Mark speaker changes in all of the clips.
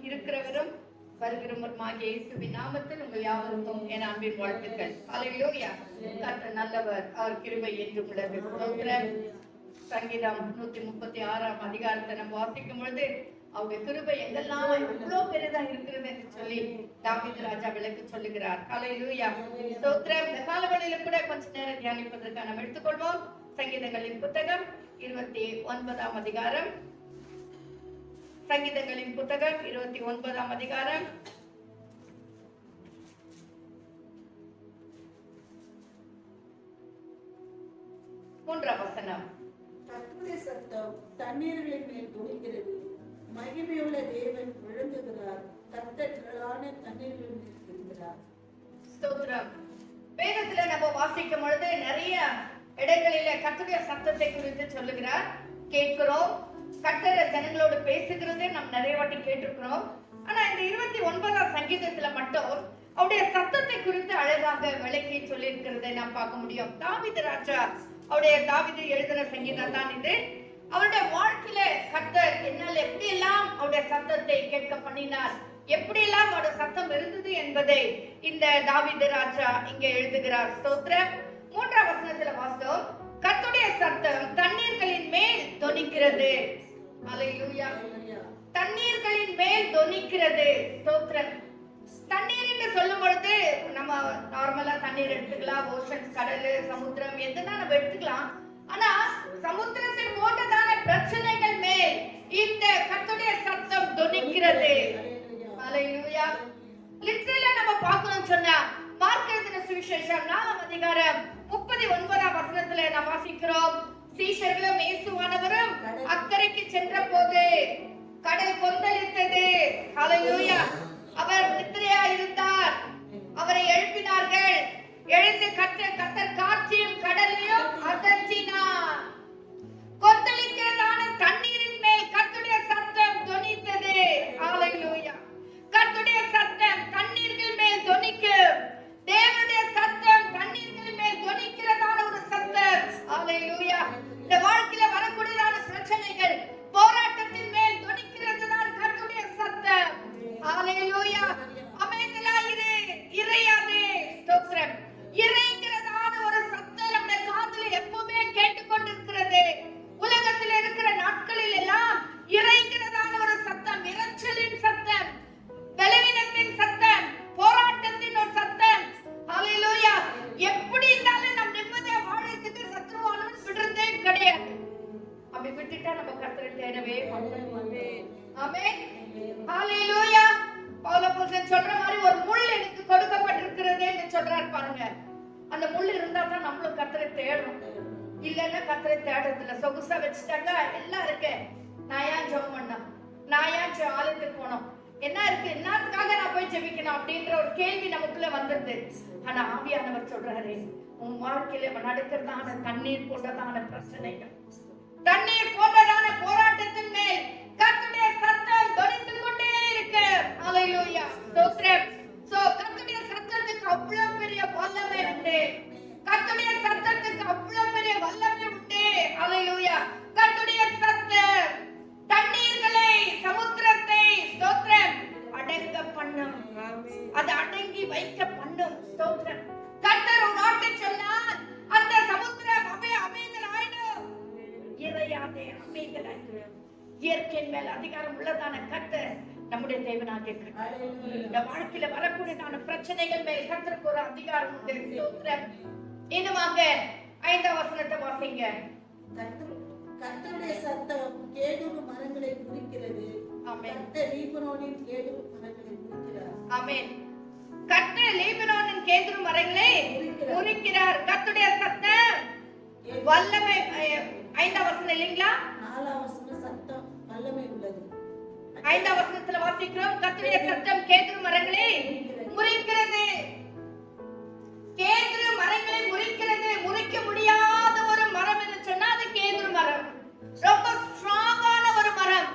Speaker 1: இருக்கிறவரும் வருகிறவருமாகிய இயேசுவின் நாமத்தில் உங்கள் யாவருக்கும் என் அன்பின் வாழ்த்துக்கள். அல்லேலூயா. கர்த்தர் நல்லவர், அவர் கிருபை என்றும் உள்ளது. ஸ்தோத்திரம். சங்கீதம் 136 அதிகாரத்தை நம்ம வாசிக்கும் பொழுது அவருடைய கிருபை எங்கெல்லாம் எவ்வளவு பெரிதா இருக்கிறது என்று சொல்லி தாவீது ராஜா விளக்கு சொல்லுகிறார். அல்லேலூயா. ஸ்தோத்திரம். இந்த காலவெளியில கூட கொஞ்ச நேரம் தியானிப்பதற்காக நாம் எடுத்துக்கொள்வோம். சங்கீதங்களின் புத்தகம் 29 அதிகாரம். சங்கீதங்களின் புத்தகம் 29 அதிகாரம் 3 வசனம்.
Speaker 2: கர்த்தருடைய சத்தம் தண்ணீர்களின் மேல் துணிக்கிறது, மகிமையுள்ள தேவன் விழுங்குகிறார், கர்த்தர் திரளான தண்ணீர்களின் மேல் இருக்கிறார்.
Speaker 1: ஸ்தோத்திரம். வேதத்துல நம்ம வாசிக்கும் பொழுது நிறைய இடங்களில கர்த்தருடைய சத்தத்தை குறித்து சொல்லுகிறார், கேட்கிறோம். கர்த்தர் ஜனங்களோடு பேசுகிறது நாம் நிறைய வாட்டி கேட்டிருக்கிறோம். ஆனா இந்த 29 சங்கீதத்துல மட்டும் அவருடைய சத்தத்தை குறித்து அழகாக விளக்கி சொல்லி இருக்கிறதை நாம் பார்க்க முடியும். தாவீது ராஜா தாவீது எழுதின சங்கீதம் தான் இது. அவருடைய வாழ்க்கையில கர்த்தர் என்னால் எப்படி எல்லாம் அவருடைய சத்தத்தை கேட்க பண்ணினார், எப்படி எல்லாம் அவருடைய சத்தம் இருந்தது என்பதை இந்த தாவீது ராஜா இங்கே எழுதுகிறார். ஸ்தோத்திரம். 3 வசனத்துல வாசித்தோம், கர்த்தருடைய சத்தம் தண்ணீர்களின் மேல் தொனிக்கிறது. அல்லேலூயா. தண்ணீர்களின் மேல் தொனிக்கிறது. ஸ்தோத்திரம். தண்ணீர் என்று சொல்லும் பொழுது நம்ம நார்மலா தண்ணீர் எடுத்துக்கலாம், ஓஷன், கடல், சமுத்திரம் எதுனா நம்ம எடுத்துக்கலாம். ஆனா சமுத்திரத்தில் போன்றதான பிரச்சனைகள் மேல் இந்த கர்த்தருடைய சத்தம் தொனிக்கிறது. அல்லேலூயா. லிட்டரலா நம்ம பார்க்கணும் சொன்னா மார்க் எழுதின சுவிசேஷம் 4 அதிகாரம் 39 வசனத்துல நாம் வாசிக்கிறோம், சீஷர்களும் இயேசுவானவரும் அக்கறைக்கு சென்ற போது கடல் கொந்தளித்தது. அல்லேலூயா. அவர் நித்திரையா இருந்தார், அவரை எழுப்பினார்கள். எழுந்து கர்த்தர் காற்றையும் கடலையும் அதற்றினார். கொந்தளிக்கிறதான தண்ணீரின் மேல் கர்த்தருடைய சத்தம் தொனித்தது. அல்லேலூயா. கர்த்தருடைய சத்தம் தண்ணீர்கள் மேல் தொனிக்கும். தேவனுடைய சத்தம் தண்ணீர்கள் மேல் தொனிக்கிறதான ஒரு சத்தம். அல்லேலூயா. இந்த வாழ்க்கையில வரக்கூடியதான பிரச்சனைகள், போராட்டத்தின் மேல் தொனிக்கிறதுதான் கர்த்தருடைய சத்தம். அல்லேலூயா. அமைதலாயிரு, இறையாதே. ஸ்தோத்திரம். இறைங்கிறதான ஒரு சத்தம் நம்முடைய காதுல எப்பவுமே கேட்டுக்கொண்டிருக்கிறது. உலகத்தில் இருக்கிற நாட்களில் எல்லாம் இறைங்கிறதான ஒரு சத்தம், இறைச்சலின் சத்தம், பலவீனத்தின் சத்தம், போராட்டத்தின் ஒரு சத்தம். அல்லேலூயா. எப்படி இருந்தாலும் நம் நிம்மதியா வாழறதுக்கு சத்துருவானவன் விடுறதே கிடையாது. அப்படி விட்டுட்டா நம்ம கர்த்தரை தேடவே மாட்டோம். ஆமென். அல்லேலூயா. பவுலப்போஸ்தலன் சொல்ற மாதிரி ஒரு முள் எனக்கு கொடுக்கப்பட்டிருக்கிறது என்று சொல்றார் பாருங்க. அந்த முள் இருந்தா தான் நம்மளும் கர்த்தரை தேடுறோம். இல்லன்னா கர்த்தரை தேடுறது இல்ல. சொகுசா வச்சுட்டாங்க, எல்லாம் இருக்கு. நான் ஏன் ஜெபம் பண்ணணும், நான் ஏன் ஆலயத்துக்கு போனோம், என்ன இருக்கு, என்னத்துக்காக நான் போய் ஜெபிக்கணும் அப்படின்ற ஒரு கேள்வி நமக்குள்ள வந்துருது. ஆனா ஆவியானவர் சொல்றாரு, உன் வாழ்க்கையில நடக்கிறதான தண்ணீர் போன்றதான பிரச்சனைகள், தண்ணீர் போன்றதான போராட்டத்தின் மேல் கர்த்தருடைய சத்தம் தொனித்துக் கொண்டே இருக்கு. அல்லேலூயா. ஸ்தோத்திரம். சோ கர்த்தருடைய சத்தத்துக்கு அவ்வளவு பெரிய வல்லமை உண்டு. கர்த்தருடைய சத்தத்துக்கு அவ்வளவு பெரிய வல்லமை உண்டு. அல்லேலூயா. கர்த்தருடைய சத்தம் தண்ணீர்களை, சமுத்திரத்தை, ஸ்தோத்திரம், அடங்க பண்ணும். அது அடங்கி வைக்க பண்ணும். ஸ்தோத்திரம். கர்த்தர் ஒரு வார்த்தை சொன்னார், அந்த சமுத்திரம் அமைதலாயிடும். இறையாதே, அமைதலாயிடும். இயற்கையின் மேல் அதிகாரம் உள்ளதான கர்த்தர் நம்முடைய தேவனாகிய கர்த்தர். இந்த வாழ்க்கையில வரக்கூடியதான பிரச்சனைகள் மேல் கர்த்தருக்கு ஒரு அதிகாரம் உண்டு. ஸ்தோத்திரம். இன்னுமாக 5 வசனத்தை வாசிங்க.
Speaker 2: கர்த்தருடைய சத்தம் கேதுரு மரங்களை குறிக்கிறது.
Speaker 1: ஆமென்.
Speaker 2: கர்த்தர் லீபனோனின் கேதுரு மரங்களை குறிக்கிறார்.
Speaker 1: ஆமென். கர்த்தர் லீபனோனின் கேதுரு மரங்களை குறிக்கிறார். கர்த்தருடைய சத்தம் வல்லமை. 5 வசனம் இல்லீங்களா?
Speaker 2: 4 வசனம் சத்தம் வல்லமை உள்ளது.
Speaker 1: 5 வசனத்துல வாசிக்கிறோம், கர்த்தருடைய சத்தம் கேதுரு மரங்களை முறிக்கிறது. கேதுரு மரங்களை முறிக்கிறது. முறிக்க முடியாத ஒரு மரம் என்று சொன்னா அது கேதுரு மரம். ரொம்ப ஸ்ட்ராங்கான ஒரு மரம்.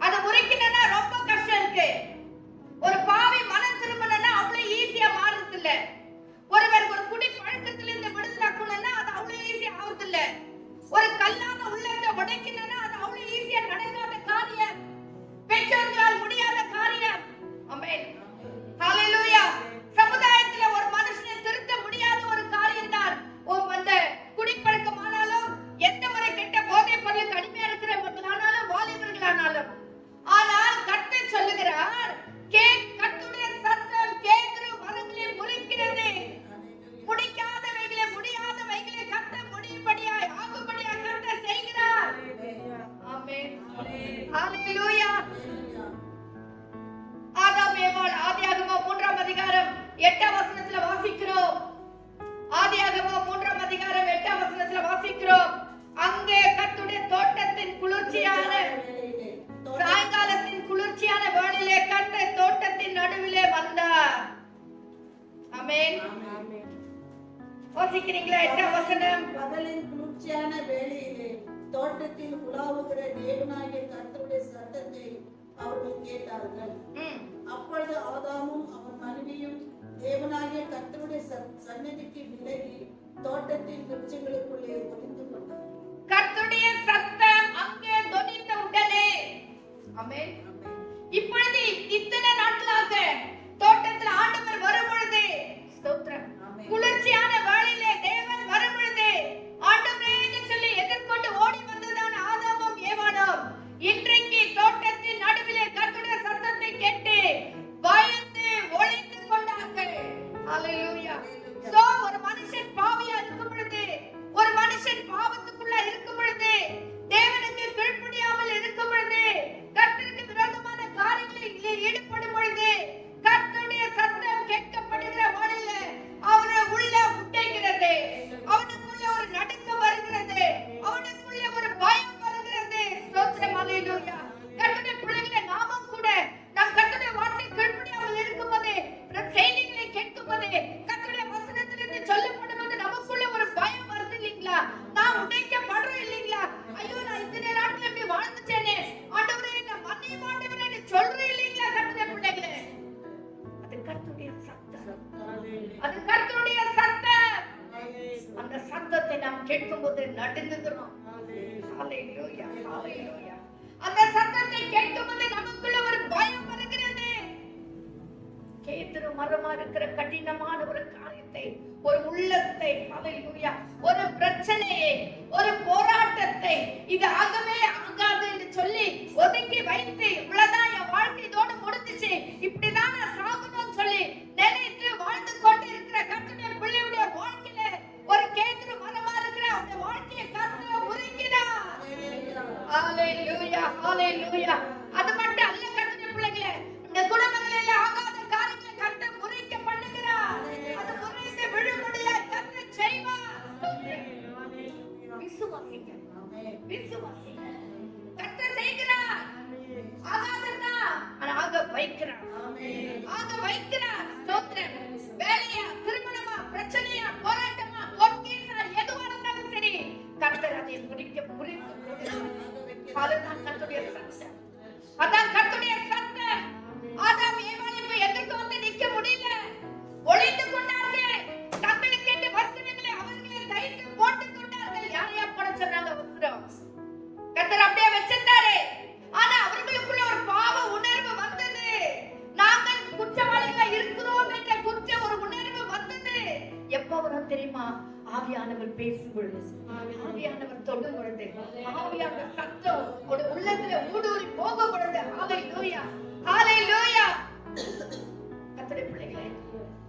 Speaker 1: அது முறிக்கணும்னா ரொம்ப கஷ்டம் இருக்கு. ஒரு பாவி மனம் திரும்பணும்னா அவ்வளவு ஈஸியா மாறுறது இல்ல. ஒருவர் ஒரு குடி பழக்கத்திலிருந்து விடுதலாக்கணும்னா அது அவ்வளவு ஈஸியா ஆகுறது இல்ல. ஒரு கல்லான உள்ளத்தை உடைக்கணும்னா அது அவ்வளவு ஈஸியா நடக்காத காரியம். பெற்றோர்களால் முடியாத ஆமென். வாசிக்கிறீங்களா? 8ஆம் வசனம்.
Speaker 2: பகலின் குளிர்ச்சியான வேளையிலே தோட்டத்தில் உலாவுகிற தேவனாகிய கர்த்தருடைய சத்தத்தை அவர்கள் கேட்டார்கள். அப்பொழுது ஆதாமும் அவன் மனைவியும் தேவனாகிய கர்த்தருடைய சந்நிதிக்கு விலகி தோட்டத்தின் விருட்சங்களுக்குள்ளே ஒளிந்து கொண்டார்கள்.
Speaker 1: கர்த்தருடைய சத்தம் அங்கே தொனித்த உடனே, ஆமென். இப்பொழுது இத்தனை நாட்களாக தோட்டத்தில் ஆண்டவர் வரும் பொழுது, ஸ்தோத்திரம், குளிர்ச்சியான வேளையிலே தேவன் வரும் பொழுது ஆண்டவரே என்று சொல்லி எதிர்கொண்டு ஓடி வந்ததான ஆதாமும் ஏவாளும் இன்றைக்கு தோட்டத்தின் நடுவிலே கர்த்தருடைய சத்தத்தை கேட்டு பயந்து ஒளிந்து கொண்டார்கள். ஹalleluya. சோ ஒரு மனுஷன் பாவியா இருக்கும் பொழுது, ஒரு மனுஷன் பாவத்துக்குள்ள இருக்கும் பொழுது, தேவனுக்கு கீழ்ப்படியாமல் இருக்கும் பொழுது, கர்த்தருக்கு விரோதமான காரியங்களில் ஈடுபடும் பொழுது, கர்த்தருடைய சத்தம் கேட்கப்படுகிற வேளையில அவருடைய உள்ள உடைகிறது, அவனுக்குள்ள ஒரு நடுக்கம் வருகிறது, அவனுக்குள்ள ஒரு பயம் வருகிறது. ஸ்தோத்திரம், ஹalleluya. கர்த்தருடைய பிள்ளைகளே, நாமும் கூட நம் கர்த்தருடைய வார்த்தை கீழ்ப்படியாமல் இருக்கும்போது, செய்திகளை கேட்கும்போது, கர்த்தருடைய வசனத்திலிருந்து சொல்லப்படும்போது நமக்குள்ள ஒரு பயம் வருது இல்லீங்களா? நான் உடைக்கப்படுறேன் இல்லீங்களா? ஐயோ, நான் இத்தனை நாட்கள் இப்படி வாழ்ந்துட்டேனே, ஆண்டவரே நான் மன்னியும் ஆண்டவரே என்று சொல்றேன் இல்லீங்களா? கர்த்தருடைய பிள்ளைகளே, அது கர்த்தருடைய சத்தம், அது கர்த்தருடைய சத்தம். அந்த சத்தத்தை நாம் கேட்கும்போது நடுங்குகிறோம். ஹalleluya, ஹalleluya. அந்த சத்தத்தை கேட்கும்போது நமக்குள்ள ஒரு பயம் வருகிறது. கேதுரு மரமா இருக்கிற கடினமான ஒரு காரியத்தை, ஒரு உள்ளத்தை, ஹalleluya, ஒரு பிரச்சனையை, ஒரு போராட்டத்தை, இது ஆகவே ஆகாது என்று சொல்லி ஒதுக்கி வைத்து, இவ்வளவுதான் என் வாழ்க்கை இதோட முடிஞ்சிச்சு, இப்படிதான் நான் சாகணும்னு சொல்லி நினைத்து வாழ்ந்து கொண்டு இருக்கிற கர்த்தருடைய பிள்ளையுடைய வாழ்க்கையில ஒரு கேதுரு மரமா இருக்கிற அந்த வாழ்க்கையை கர்த்தர் உருக்கினார். ஹalleluya, ஹalleluya. அது மட்டும் அல்ல கர்த்தருடைய பிள்ளைகளே, இந்த குடும்பங்களில் ஆகாத காரியங்களை கர்த்தர் முறிக்க பண்ணுகிறார். அது முறிந்து விழும்படியாய் கர்த்தர் செய்வார். விசுவாசிங்க, விசுவாசிங்க. கர்த்தர் செய்கிறார். ஆகாததா ஆக வைக்கிறார், ஆக வைக்கிறார். ஸ்தோத்திரம். வேலையா, திருமணமா, பிரச்சனையா, போராட்டமா, கோர்ட்கேஸா, எதுவா இருந்தாலும் சரி, கர்த்தர் அதை முறித்து கொடுக்கிறார். அதுதான் கர்த்தருடைய சத்தம், அதான் கர்த்தருடைய சத்தம். ஆதாம் ஏவாளை எதிர்த்து வந்து நிக்க முடியல, ஒளிந்து கொண்டார்கள். தங்களுக்கு என்று வஸ்திரங்களை அவர்களே தைத்து போட்டுக் கொண்டார்கள். யாரையா போட சொன்னாங்க வஸ்திரம்? கர்த்தர் அப்படியே வச்சிருந்தாரு. ஆனா அவர்களுக்குள்ள ஒரு பாவ உணர்வு வந்தது. நாங்கள் குற்றவாளிகளா இருக்கிறோம் என்ற குற்ற ஒரு உணர்வு வந்தது. எப்ப வரும் தெரியுமா? ஆவியானவர் பேசும் பொழுது, ஆவியானவர் தொடும் பொழுது, ஆவியானவர் சத்தம் ஒரு உள்ளத்துல ஊடுருவி போகும் பொழுது, ஹalleluya, ஹalleluya. கர்த்தருடைய பிள்ளைகளே,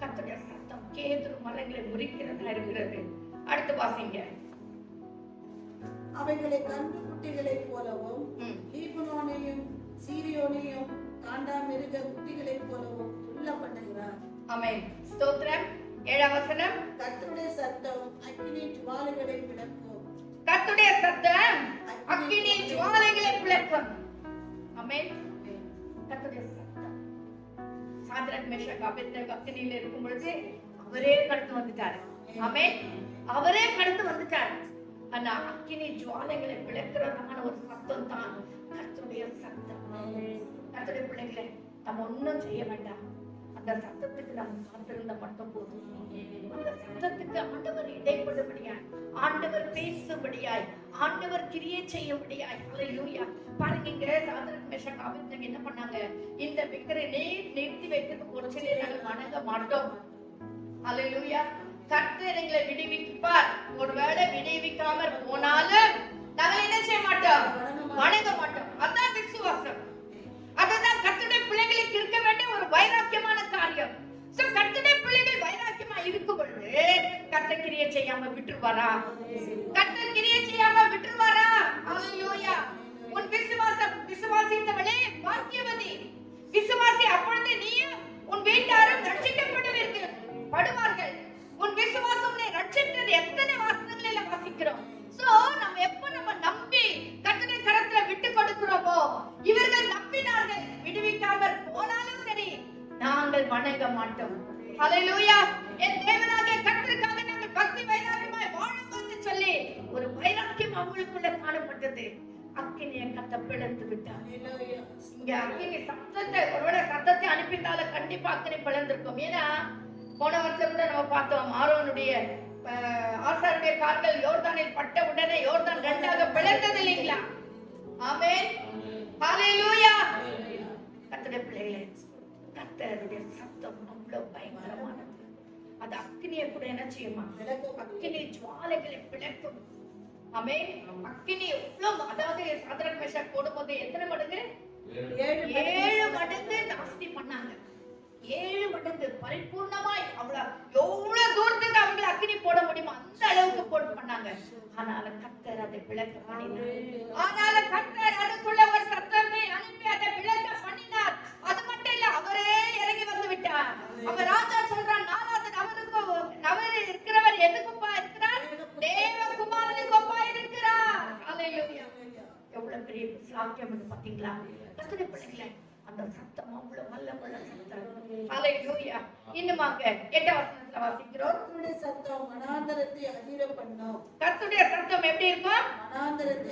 Speaker 1: கர்த்தருடைய சத்தம் கேதுரு மரங்களை முறிக்கிறதா இருக்கிறது. அடுத்து வாசிங்க.
Speaker 2: அவைகளை கன்று குட்டிகளைப் போலவும் லீபனோனையும் சீரியோனையும் காண்டாமிருக குட்டிகளைப் போலவும் துள்ள பண்ணுகிறார்.
Speaker 1: ஆமென். ஸ்தோத்திரம். 7ஆம் வசனம்.
Speaker 2: கர்த்தருடைய சத்தம் அக்கினி ஜுவாலைகளை பிளக்கும்.
Speaker 1: கர்த்தருடைய சத்தம் அக்கினி ஜுவாலைகளை பிளக்கும். ஆமென். கர்த்தருடைய சத்தம். சாத்ராக், மேஷாக், ஆபேத்நேகோ அக்கினியில இருக்கும் பொழுது அவரே கடந்து வந்துட்டாரு. ஆமென். அவரே கடந்து வந்துட்டாரு. ஆனா அக்கினி ஜுவாலைகளை பிளக்கிறதான ஒரு சத்தம் தான் கர்த்தருடைய சத்தம். கர்த்தருடைய பிள்ளைகளே, நம்ம ஒண்ணும் செய்ய வேண்டாம். அந்த சத்தத்துக்கு நம்ம காத்திருந்த மட்டும் போதும். அந்த சத்தத்துக்கு ஆண்டவர் இடைப்படும்படியாய், ஆண்டவர் பேசும்படியாய், ஆண்டவர் கிரியை செய்யும்படியாய். ஹalleluya. பாருங்க, இங்க சாத்ராக், மேஷாக், ஆபேத்நேகோ என்ன பண்ணாங்க? இந்த விக்கிரகத்தை நிறுத்தி வைக்கிறதுக்கு ஒரு சில நாங்கள் வணங்க மாட்டோம். ஹalleluya. கர்த்தர் எங்களை விடுவிப்பார். ஒருவேளை விடுவிக்காமற் போனாலும் நாங்கள் என்ன செய்ய மாட்டோம்? வணங்க மாட்டோம். அதான் விசுவாசம். அதுதான் கர்த்தருடைய பிள்ளைகளுக்கு இருக்க வேண்டிய ஒரு வைராக்கியமான காரியம். சோ கர்த்தருடைய பிள்ளைகள் வைராக்கியமா இருக்கும் பொழுது கர்த்தர் கிரியை செய்யாம விட்டுருவாரா? கர்த்தர் கிரியை செய்யாம விட்டுருவாரா? ஹalleluya. உன் விசுவாசம், விசுவாசித்தவளே பாக்கியவதி. விசுவாசி, அப்பொழுது நீயும் உன் வீட்டாரும் ரட்சிக்கப்படுவார்கள். உன் விசுவாசம் உன்னை ரட்சித்தது எத்தனை வாசனங்களில வாசிக்கிறோம். சோ நம்ம நம்பி கர்த்தருடைய கரத்துல விட்டு கொடுக்கிறோமோ, இவர்கள் நம்பினார்கள், விடுவிக்காமல் போனாலும் சரி நாங்கள் வணங்க மாட்டோம். ஹalleluya. சத்தியம் அவங்களுக்குள்ள காணப்பட்டது. அக்கினியை கத்த பிளந்து விட்டார். இங்க அக்கினி சத்தத்தை, ஒருவேளை சத்தத்தை அனுப்பிட்டால கண்டிப்பா அக்கினி பிளந்திருக்கும். ஏன்னா போன வருஷம் கூட நம்ம பார்த்தோம், ஆரோனுடைய ஆசாருடைய கால்கள் யோர்தானில் பட்ட உடனே யோர்தான் ரெண்டாக பிளந்தது இல்லைங்களா? ஆமென், ஹalleluya. கர்த்தருடைய பிள்ளைகளே, கர்த்தருடைய சத்தம் அவ்வளவு பயங்கரமானது. அது அக்கினியை கூட என்ன செய்யுமா? அக்கினி ஜுவாலைகளை பிளக்கும். ஆமென். அக்கினி எவ்வளவு, அதாவது சாத்ராக் மேஷாக் போடும்போது எத்தனை மடங்கு? 7 மடங்கு ஜாஸ்தி பண்ணாங்க. 7 மடங்கு பரிபூர்ணமாய் எவ்வளவு தூரத்துக்கு அவங்க அக்கினி போட முடியுமோ அந்த அளவுக்கு போட்டு பண்ணாங்க. ஆனால கர்த்தர் அதை விளக்க பண்ணினார். ஆனால கர்த்தர் அதுக்குள்ள ஒரு சத்தத்தை அனுப்பி அதை விளக்க பண்ணினார். அது மட்டும் இல்ல, அவரே இறங்கி வந்து விட்டார். அவர் ராஜா சொல்றான், நாலாவது நவர் இருக்கிறவர் எதுக்குப்பா இருக்கிறார்? தேவகுமாரனுக்குப்பா இருக்கிறார். ஹalleluya. எவ்வளவு பெரிய சாக்கியம் பாத்தீங்களா? கர்த்தருடைய பிள்ளைகளே, அந்த சத்தம் அவ்வளவு வல்லமுள்ள சத்தம். ஹalleluya. இன்னுமாக 8ஆம் வசனத்துல வாசிக்கிறோம்.
Speaker 2: கர்த்தருடைய சத்தம் வனாந்தரத்தை அதிர பண்ணும்.
Speaker 1: கர்த்தருடைய சத்தம் எப்படி இருக்கும்?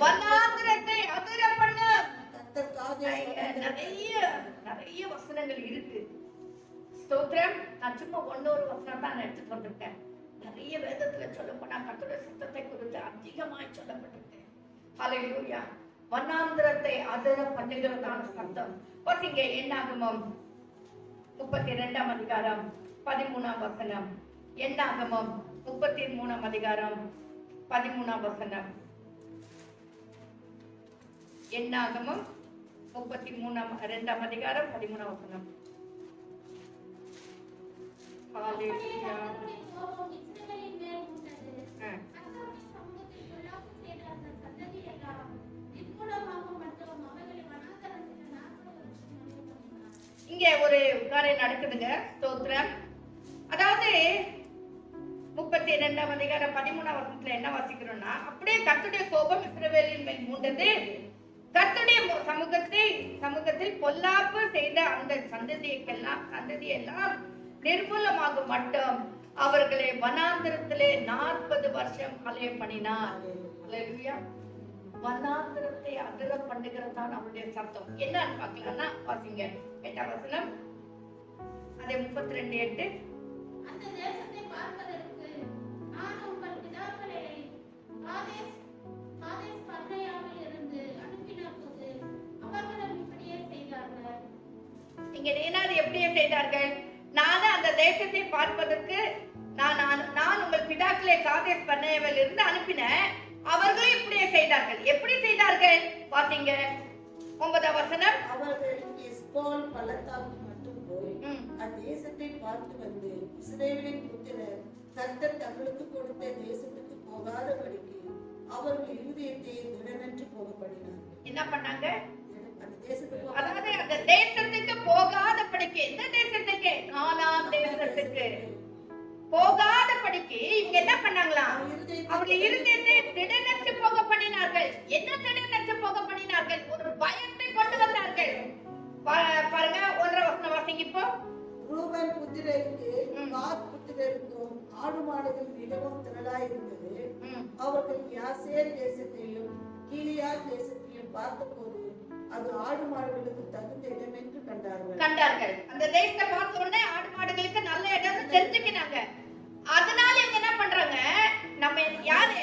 Speaker 1: வனாந்தரத்தை அதிர பண்ணும்.
Speaker 2: கர்த்தர் காதேஸ்
Speaker 1: நிறைய வசனங்கள் இருக்கு. ஸ்தோத்திரம். நான் சும்மா ஒன்னொரு வசனம் தான் எடுத்துட்டு வந்திருக்கேன். நிறைய வேதத்துல சொல்லப்போனா கர்த்தருடைய சத்தத்தை குறித்து அதிகமாய் சொல்லப்பட்டிருக்கு. ஹalleluya. வனாந்தரத்தை அதிர பண்ணுகிறதான சத்தம். பாத்தீங்க, என்னாகமம் 32ஆம் அதிகாரம் 13ஆம் வசனம். என்னாகமம் 33ஆம் அதிகாரம் 13ஆம் வசனம். என்னாகமம் 2ஆம் அதிகாரம் 13ஆம் வசனம். ஹalleluya. இங்க ஒரு காரியம் நடக்குதுங்க. ஸ்தோத்திரம். அதாவது 32ஆம் அதிகாரம் 13ஆம் வசனத்துல என்ன வாசிக்கிறோம்னா, அப்படியே கர்த்தருடைய கோபம் இஸ்ரவேலின் மேல் மூண்டது. கர்த்தருடைய சமூகத்தில் பொல்லாப்பு செய்த அந்த சந்ததியெல்லாம் நிர்மூலமாகும் மட்டும் அவர்களை வனாந்திரத்திலே 40 வருஷம் அலைய பண்ணினார். ஹalleluya. வனாந்திரத்தை அதிர பண்ணுகிறதான் அவருடைய சத்தம். என்னன்னு பார்க்கலாம்னா வாசிங்க 8ஆம் வசனம். அதே 32:8.
Speaker 3: அந்த தேசத்தை பார்ப்பதற்கு நான் உங்கள் பிதாக்களை காதேஸ் பர்னேயாவில் இருந்து அனுப்பினபோது அவர்களும் இப்படியே செய்தார்கள்.
Speaker 1: இங்க ஏனாது எப்படியே செய்தார்கள்? நான் அந்த தேசத்தை பார்ப்பதற்கு நான் உங்கள் பிதாக்களை காதேஸ் பர்னேயாவில் இருந்து அனுப்பினேன். அவர்களும் இப்படியே செய்தார்கள். எப்படி செய்தார்கள்? வாசிங்க 9ஆம் வசனம்.
Speaker 2: அவர்கள் எஸ்போல் பள்ளத்தாக்கு மட்டும் போய் அத்தேசத்தை பார்த்து வந்து இஸ்ரவேலின் புத்திரர் கர்த்தர் தங்களுக்கு கொடுத்த தேசத்துக்கு போகாதபடிக்கு அவர்கள் இருதயத்தை திடனற்று போக பண்ணினார்கள்.
Speaker 1: என்ன பண்ணாங்க?
Speaker 2: அந்த தேசத்துக்கு,
Speaker 1: அதாவது அந்த தேசத்துக்கு போகாதபடிக்கு. எந்த தேசத்துக்கு? கானான் தேசத்துக்கு போகாதபடிக்கு இவங்க என்ன பண்ணாங்களா? அவர்கள் இருதயத்தை திடனற்று போக பண்ணினார்கள். என்ன திடனற்று போக பண்ணினார்கள்? ஒரு பயத்தை கொண்டு வந்தார்கள். பாருங்க 1ஆம் வசனம் வாசிங்க இப்போ.
Speaker 2: ரூபன் புத்திரருக்கு காத் புத்திரருக்கும் ஆடு மாடுகள் மிகவும் திரளாய் இருந்தது. அவர்கள் யாசேர் தேசத்தையும் கீலியாத் தேசத்தையும் பார்த்தபோது அது ஆடு மாடுகளுக்கு தகுந்த இடம் என்று கண்டார்கள்.
Speaker 1: அந்த தேசத்தை பார்த்த உடனே ஆடு மாடுகளுக்கு நல்ல இடம்னு தெரிஞ்சுக்கினாங்க. அதனால இவங்க என்ன பண்றாங்க? நம்ம யாரு?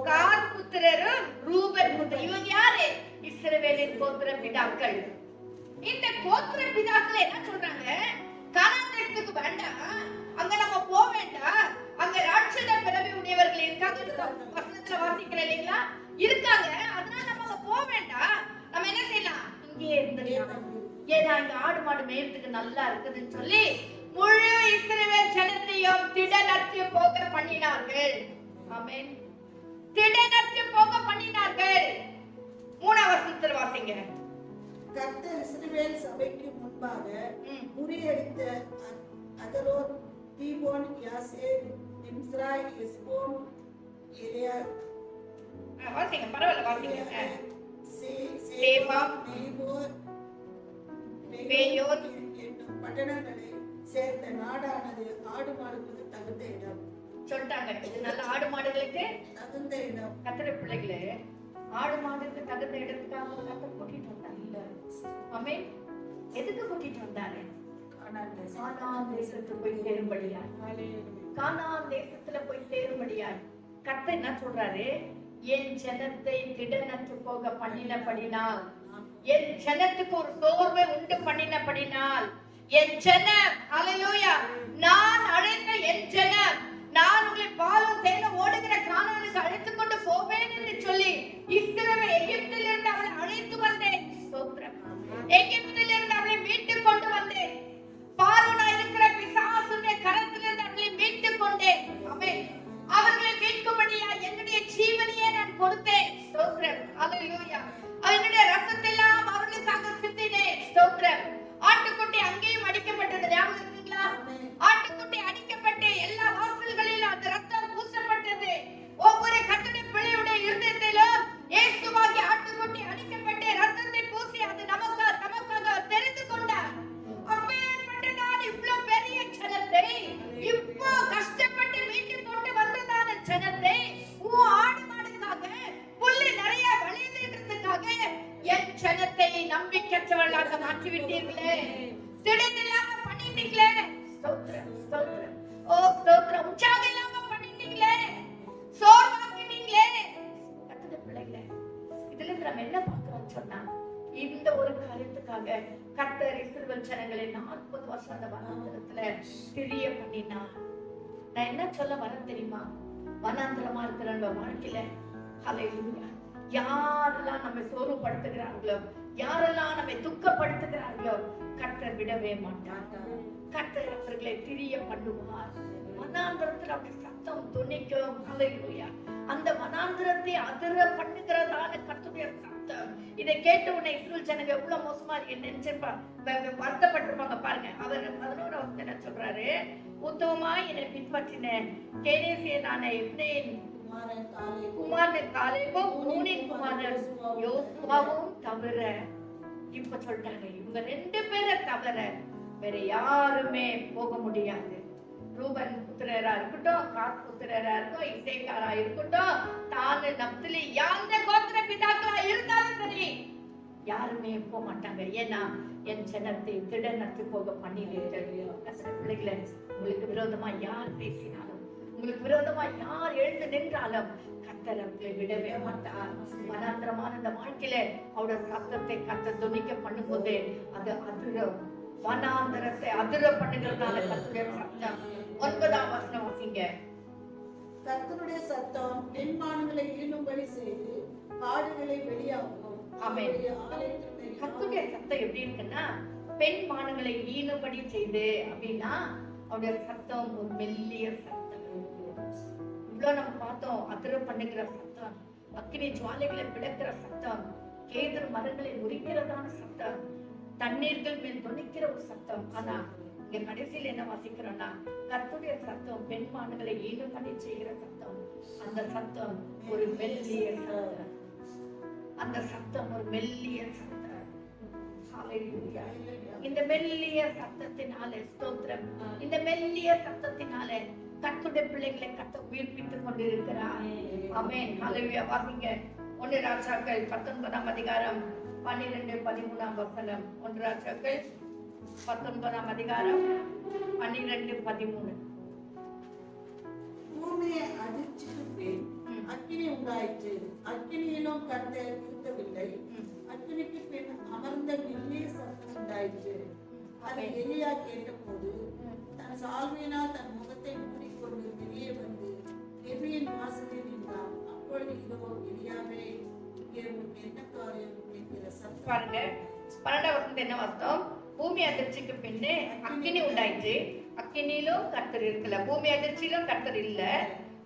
Speaker 1: காத் புத்திரரும் ரூபன் புத்திரரும். இவங்க யாரு? இஸ்ரவேலின் கோத்திர பிதாக்கள். இந்த கோத்திர பிதாக்கள் என்ன சொல்றாங்க? கானான் தேசத்துக்கு வேண்டாம், அங்க நம்ம போக வேண்டாம், அங்க ராட்சத பிறவி உடையவர்கள் இருக்காங்க. வசனத்துல வாசிக்கிறேன் இல்லைங்களா? இருக்காங்க. அதனால நம்ம அங்க போக வேண்டாம், நம்ம என்ன செய்யலாம்? இங்கே இருந்துடலாம். ஏன்னா இங்க ஆடு மாடு மேய்றதுக்கு நல்லா இருக்குதுன்னு சொல்லி முழு இஸ்ரவேல் ஜனத்தையும் திடனற்று போக பண்ணினார்கள். ஆமென். திடனற்று போக பண்ணினார்கள். 3ஆம் வசனத்துல வாசிங்க.
Speaker 2: கர்த்தர் இஸ்ரவேல் சபைக்கு முன்பாக முறியடித்த அதரோத், தீபோன், யாசேர், நிம்ஸ்ராய், எஸ்போன், எலியாத்,
Speaker 1: வாசிங்க, பரவாயில்ல வாசிங்க.
Speaker 2: சேபாம், பேயோர் என்னும் பட்டணங்களை சேர்ந்த நாடானது ஆடு மாடுகளுக்கு தகுந்த இடம்.
Speaker 1: சொல்லிட்டாங்க. இது நல்ல ஆடு மாடுகளுக்கு
Speaker 2: தகுந்த தகுந்த இடம்.
Speaker 1: கர்த்தருடைய பிள்ளைகளே, ஆடு மாடுக்கு தகுந்த இடத்துக்காக கர்த்தர் கூட்டிட்டு வந்தார் இல்ல. ஆமென். எதுக்கு கூட்டிட்டு வந்தாரு? கானான் தேசத்துக்கு போய் சேரும்படியா. கானான் தேசத்துல போய் சேரும்படியா கர்த்தர் என்ன சொல்றாரு? என் ஜனத்தை திடனற்று போக பண்ணினபடினால், என் ஜனத்துக்கு ஒரு சோர்வை உண்டு பண்ணினபடினால், என் ஜனம், ஹல்லேலூயா, நான் அழைத்த என் ஜனம், நான் உங்களை பாலும் தேனும் ஓடுகிற கானானுக்கு அழைத்துக் கொண்டு போவேன் என்று சொல்லி இஸ்ரவேல் எகிப்திலிருந்து அவளை அழைத்து வந்தேன். ஸ்தோத்திரம். எகிப்திலிருந்து அவளை மீட்டுக் கொண்டு வந்தேன். பார்வோனா இருக்கிற பிசாசுடைய கரத்திலிருந்து அவளை மீட்டுக் கொண்டேன். ஆமென். அவர்களை மீட்கும்படியா என்னுடைய ஜீவனையே நான் கொடுத்தேன். ஸ்தோத்திரம். ஹல்லேலூயா. என்னுடைய ரத்தத்தை எல்லாம் அவர்களுக்காக சிந்தினேன். ஸ்தோத்திரம். ஆட்டுக்குட்டி அங்கேயும் அடிக்கப்பட்டது, ஞாபகம் இருக்குங்களா? ஆட்டுக்குட்டி அடிக்கப்பட்டு எல்லா வாசல்களிலும் அந்த ரத்தம் பூசப்பட்டது. ஒவ்வொரு கர்த்தருடைய பிள்ளையுடைய இருதயத்திலும் இயேசுவாகிய ஆட்டுக்குட்டி அடிக்கப்பட்டு ரத்தத்தை பூசி அது நமக்காக தெரிந்து கொண்டார். அப்பேற்பட்டதான இவ்வளவு பெரிய ஜனத்தை, இப்போ கஷ்டப்பட்டு மீட்டு கொண்டு வந்ததான ஜனத்தை, ஆடு மாடுக்காக புல்லு நிறைய வழியிடுறதுக்காக என் ஜனத்தை நம்பிக்கையற்றவர்களாக மாற்றி விட்டீர்களே, திடனில்லாம பண்ணிட்டீங்களே. ஸ்தோத்திரம், ஸ்தோத்திரம். ஓ ஸ்தோத்திரம். உற்சாகம் இல்லாம பண்ணிட்டீங்களே, சோர்வாக்கிட்டீங்களே. கர்த்தருடைய பிள்ளைகளே, இதுல நம்ம என்ன பார்க்கிறோம் சொன்னா, இந்த ஒரு காரியத்துக்காக கர்த்தர் இஸ்ரவேல் ஜனங்களை 40 வருஷம் அந்த வனாந்திரத்துல திரிய பண்ணினார். நான் என்ன சொல்ல வரேன் தெரியுமா? வனாந்திரமா இருக்கிற நம்ம வாழ்க்கையில, ஹல்லேலூயா, யாரெல்லாம் நம்மை சோர்வுபடுத்துகிறார்களோ, யாரெல்லாம் நம்மை துக்கப்படுத்துகிறார்களோ, கர்த்தர் விடவே மாட்டார். கர்த்தர் அவர்களை திரிய பண்ணுவார். வனாந்திரத்தில் அப்படி சத்தம் துணிக்கும். ஹல்லேலூயா. அந்த வனாந்திரத்தை அதிர பண்ணுகிறதான கர்த்தருடைய சத்தம். இதை கேட்ட உடனே இஸ்ரவேல் ஜனங்க எவ்வளவு மோசமா வருத்தப்பட்டிருப்பாங்க பாருங்க. அவர் 11 வசனத்துல என்ன சொல்றாரு? உத்தமமாய் என்னை பின்பற்றின கேதேசியனான எப்னேயின் குமாரன் காலேபும் நூனின் குமாரன் யோசுவாவும் தவிர, இப்ப சொல்றாங்க, இவங்க 2 பேரை தவிர வேற யாருமே போக முடியாது. ரூபன் புத்திரரா இருக்கட்டும், காத் புத்திரரா இருக்கட்டும், இசேக்காரா இருக்கட்டும், தானு நப்தலி எந்த கோத்திர பிதாக்களா இருந்தாலும் சரி, யாருமே போக மாட்டாங்க. ஏன்னா என் ஜனத்தை திடனற்று போக பண்ணினீர்கள். பிள்ளைகளை, உங்களுக்கு விரோதமா யார் பேசினாலும், உங்களுக்கு விரோதமா யார் எழுந்து நின்றாலும் கர்த்தர் அவர்களை விடவே மாட்டார். வனாந்திரமான இந்த வாழ்க்கையில அவருடைய சத்தத்தை கர்த்தர் துணிக்க பண்ணும்போது அது அதிரும். வனாந்திரத்தை அதிர பண்ணுகிறதால கர்த்தருடைய சத்தம். 9ஆம் வசனம் வாசிங்க.
Speaker 2: கர்த்தருடைய சத்தம் பெண்மான்களை ஈனும்படி செய்து காடுகளை வெளியாகும்.
Speaker 1: ஆமென். கர்த்தருடைய சத்தம் எப்படி இருக்குன்னா, பெண் மான்களை ஈனும்படி செய்து அப்படின்னா அவருடைய சத்தம் ஒரு மெல்லிய சத்தம். இவ்வளவு நம்ம பார்த்தோம். அதிர பண்ணுகிற சத்தம், அக்கினி ஜுவாலைகளை பிளக்கிற சத்தம், கேதுரு மரங்களை முறிக்கிறதான சத்தம், தண்ணீர்கள் மேல் துணிக்கிற ஒரு சத்தம். ஆனா இங்க கடைசியில் என்ன வாசிக்கிறோம்னா, கர்த்தருடைய சத்தம் பெண்மான்களை ஈடுபடி செய்கிற சத்தம். அந்த சத்தம் ஒரு மெல்லிய சத்தம். அந்த சத்தம் ஒரு மெல்லிய சத்தம். ஹல்லேலூயா. இந்த மெல்லிய சத்தத்தினாலே, ஸ்தோத்திரம், இந்த மெல்லிய சத்தத்தினாலே கர்த்தருடைய பிள்ளைகளை கர்த்தர் உயிர்ப்பித்துக் கொண்டிருக்கிறார். ஆமென். ஹல்லேலூயா. வாசிங்க 1 ராஜாக்கள் 19ஆம் அதிகாரம் 12-13ஆம் வசனம். 1 ராஜாக்கள் 19ஆம் அதிகாரம் 12-13.
Speaker 2: பூமியை அதிர்ச்சிக்கு பின் அக்கினி உண்டாயிற்று. அக்கினியிலும் கர்த்தர் இருக்கவில்லை. அக்கினிக்கு பின் அமர்ந்த மெல்லிய சத்தம் உண்டாயிற்று. அதை எலியா கேட்டபோது தன் சால்வையினால் தன் முகத்தை மூடிக்கொண்டு வெளியே வந்து கெபியின் வாசலில் நின்றான். அப்பொழுது இதோ எலியாவே, இங்கே உனக்கு என்ன காரியம் என்கிற சத்தம்.
Speaker 1: பாருங்க, 12ஆம் வசனத்துல என்ன வாசித்தோம்? பூமி அதிர்ச்சிக்கு பின்னே அக்கினி உண்டாயிற்று. அக்கினியிலும் கர்த்தர் இருக்கல. பூமி அதிர்ச்சியிலும் கர்த்தர் இல்ல.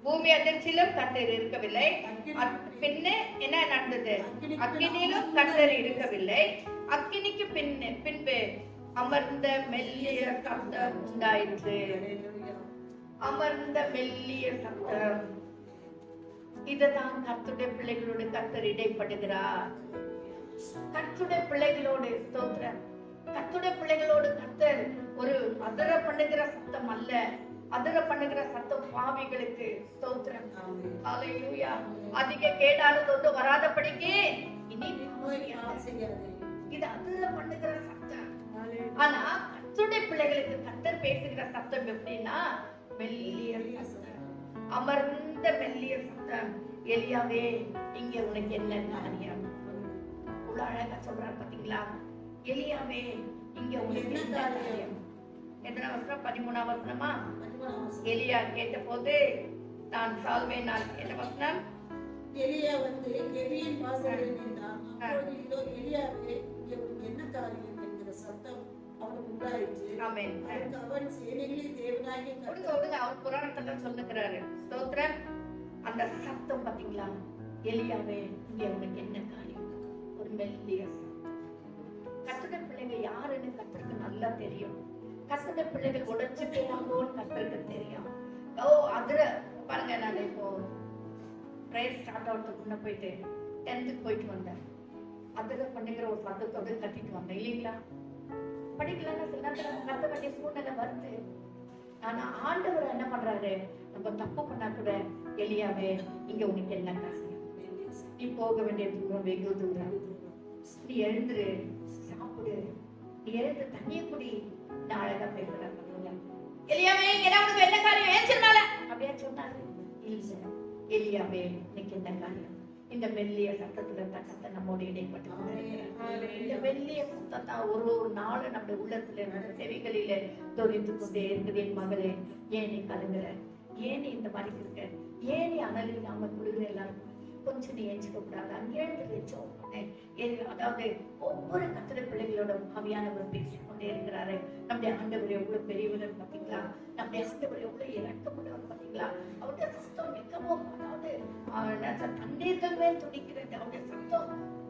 Speaker 1: பூமி அதிர்ச்சியிலும் கர்த்தர் இருக்கவில்லை. பின்னே என்ன நடந்தது? அக்கினியிலும் கர்த்தர் இருக்கவில்லை. அக்கினிக்கு பின்பு அமர்ந்த மெல்லிய சத்தம் உண்டாயிற்று. அமர்ந்த மெல்லிய சத்தம். இதுதான் கர்த்தருடைய பிள்ளைகளோடு கர்த்தர் இடைப்படுகிறார். கர்த்தருடைய பிள்ளைகளோடு, ஸ்தோத்திரம், கர்த்தருடைய பிள்ளைகளோடு கர்த்தர் ஒரு அதர பண்ணுகிற சத்தம் அல்ல. அதிர பண்ணுகிற சத்தம் பாவிகளுக்கு ஸ்தோத்திரம்.
Speaker 2: ஆமென்.
Speaker 1: ஹalleluya. அதிக கேடானது ஒன்று வராதபடிக்கு இனி
Speaker 2: செய்யாது.
Speaker 1: இது அதிர பண்ணுகிற சத்தம். ஆனா கர்த்தருடைய பிள்ளைகளுக்கு கர்த்தர் பேசுகிற சத்தம் எப்படின்னா மெல்லிய சத்தம், அமர்ந்த மெல்லிய சத்தம். எலியாவே இங்க உனக்கு என்ன காரியம்? இவ்வளவு அழகா சொல்றாரு பாத்தீங்களா? எலியாவே இங்க உனக்கு என்ன காரியம்? எத்தனை வசனம்? 13ஆம் வசனமா? எலியா கேட்ட போது நான் சால்வேனால். என்ன வசனம்?
Speaker 2: எலியா வந்து கெபியின் வாசலில் நின்றான். அப்பொழுது இதோ எலியாவே இங்கே உனக்கு என்ன காரியம் என்கிற சத்தம் அவனுக்கு உண்டாயிற்று.
Speaker 1: ஆமென்.
Speaker 2: அதற்கு அவன் சேனைகளின் தேவனாகிய
Speaker 1: ஒடுங்க ஒடுங்க அவர் புராணத்துல சொல்லுகிறாரு. ஸ்தோத்திரம். அந்த சத்தம் பாத்தீங்களா? எலியாவே இங்க உனக்கு என்ன காரியம்? ஒரு மெல்லிய சத்தம். கர்த்தருடைய பிள்ளைகள் யாருன்னு கர்த்தருக்கு நல்லா தெரியும். கர்த்தருடைய பிள்ளைகள் உடைச்சு போவாங்கன்னு கர்த்தருக்கு தெரியும். அதுல பாருங்க, நான் இப்போ பிரேயர் ஸ்டார்ட் ஆகிறதுக்கு முன்ன போயிட்டு 10th போயிட்டு வந்தேன். அதுல பண்ணுகிற ஒரு சத்தத்தோடு கத்திட்டு வந்தேன் இல்லைங்களா? படிக்கலன்னா சில நேரத்துல கத்த வேண்டிய சூழ்நிலை வருது. ஆனா ஆண்டவர் என்ன பண்றாரு? நம்ம தப்பு பண்ணா கூட எலியாவே இங்க உனக்கு என்ன காரியம்? நீ போக வேண்டிய தூரம் வெகு தூரம். நீ எழுந்துரு, சாப்பிடு, நீ எழுந்து தண்ணிய குடி. நான் அழகா பேசுறேன். எலியாவே இங்க உனக்கு என்ன காரியம்? ஏன் சொன்னால அப்படியே சொன்னாரு. இல்ல எலியாவே இன்னைக்கு என்ன காரியம்? இந்த மெல்லிய சத்தத்துல கத்த நம்மோடு இடைப்பட்டு இந்த மெல்லிய சத்தத்தை ஒரு நாள் நம்ம உள்ளத்துல செவிகளில தொழித்து கொண்டே இருக்குது. என் மகளே, ஏன் நீ கலங்குற? ஏன் நீ இந்த மாதிரி இருக்க? ஏன் நீ அனல் இல்லாம குடுகிற? எல்லாருக்கும் கொஞ்சம் நீ ஏஞ்சிக்க கூடாது. அங்கே எழுந்து அதாவது ஒவ்வொரு கத்திர பிள்ளைகளோட ஆவியானவர் பேசிக்கொண்டே இருக்கிறாரு. நம்முடைய ஆண்டவர் எவ்வளவு பெரியவர் பாத்தீங்களா? நம்முடைய ஆண்டவர் எவ்வளவு இறக்கமுள்ளவர் பாத்தீங்களா? அவருடைய சத்தம் மிகவும், அதாவது தண்ணீர்கள் மேல் துடிக்கிறது. அவருடைய சத்தம்